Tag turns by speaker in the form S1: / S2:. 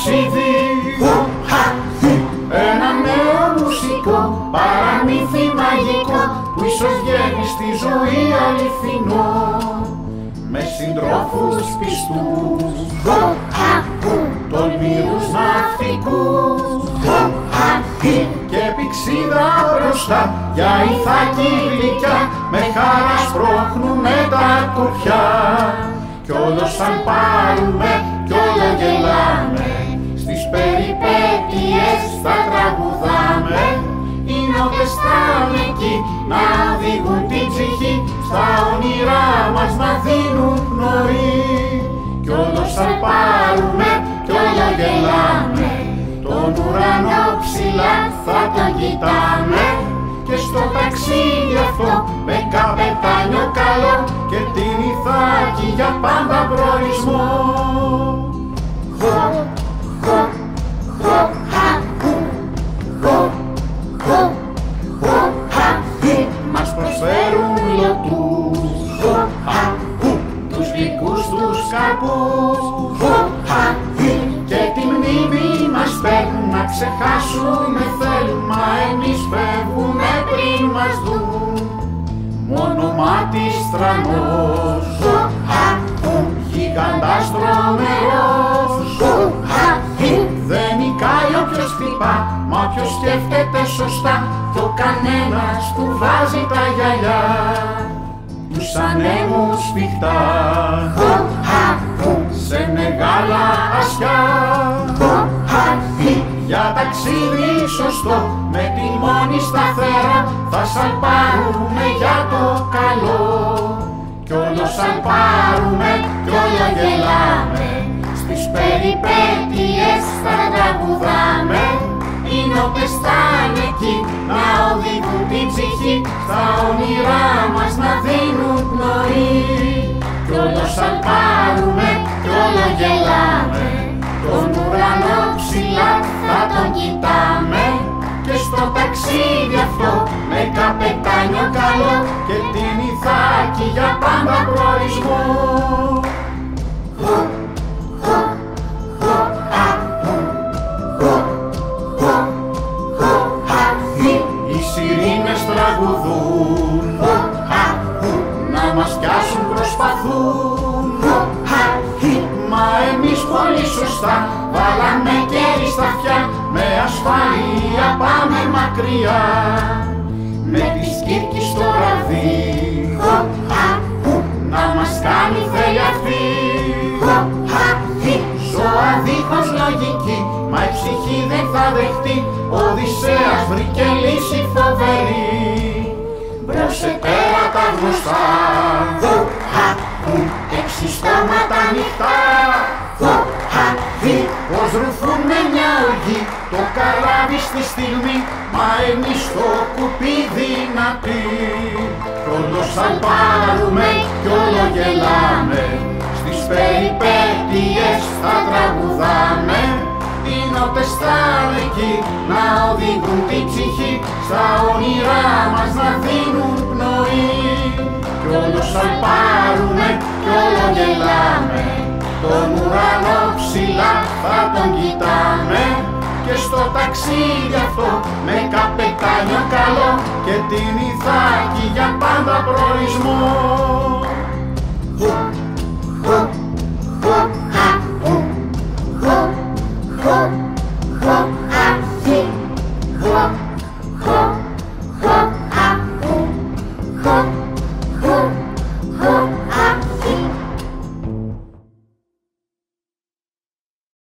S1: ταξίδι, ένα νέο μουσικό παραμύθι μαγικό που ίσως βγαίνει στη ζωή αληθινό με συντρόφους πιστούς, τολμηρούς ναυτικούς και πηξίδα μπροστά για ηθάκη γλυκιά με χαρά σπρώχνουνε τα κορφιά κι όλο σαν πάρουμε κι όλο γελάμε στις περιπέτειες θα τραγουδάμε. Οι νότες θα είναι εκεί να οδηγούν την ψυχή στα όνειρά μας να δίνουν πνοή κι όλο σαν πάρουμε κι όλο γελάμε τον ουρανό ψηλά θα τον κοιτάμε και στο ταξίδι αυτό με καπετάνιο καλό και την Ιθάκη για πάντα προορισμό. Μας προσφέρουν λωτούς, τους γλυκούς τους καρπούς και τη μνήμη μας παίρνουν να ξεχάσουμε θέλουν μα εμείς φεύγουμε πριν μας δουν. Μόνο μάτι στρανός, γίγαντας τρομερός, δεν νικάει όποιος χτυπά, μα όποιος σκέφτεται σωστά κι ο κανένας του βάζει τα γυαλιά τους ανέμους σφιχτά σε μεγάλα ασκιά για ταξίδι σωστό με τιμόνι σταθερό θα σαλπάρουμε για το καλό κι όλο σαλπάρουμε κι όλο γελάμε στις περιπέτειες θα τραγουδάμε. Οι νότες θα είναι εκεί να οδηγούν την ψυχή στα όνειρά μας να δίνουν πνοή κι όλο σαλπάρουμε κι όλο γελάμε τον ουρανό ψηλά θα τον κοιτάμε και στο ταξίδι αυτό με καπετάνιο καλό και την Ιθάκη για πάντα προορισμό. Οι σιρήνες τραγουδούν, να μας πιάσουν προσπαθούν, μα εμείς πολύ σωστά βάλαμε κέρι στα αυτιά, με ασφάλεια πάμε μακριά, με τη σκύρκη στο ραβδί, να μας κάνει θέλει αυτή, ζώα δίχως λογική, μα η ψυχή δεν θα δεχτεί, ο Οδυσσέας βρήκε λύση φοβερή, μπρος σε τέρατα γνωστά, έξι στόματα ανοιχτά, πως ρουφούν με μια οργή το καράβι στη στιγμή, μα εμείς το κουπί δυνατή κι όλο σαλπάρουμε κι όλο γελάμε στις περιπέτειες θα τραγουδάμε. Οι νότες θα είναι εκεί να οδηγούν την ψυχή στα όνειρά μας να δίνουν πνοή κι όλο σαλπάρουμε κι όλο γελάμε τον ουρανό ψηλά θα τον κοιτάμε και στο ταξίδι αυτό με καπετάνιο καλό και την Ιθάκη για πάντα προορισμό.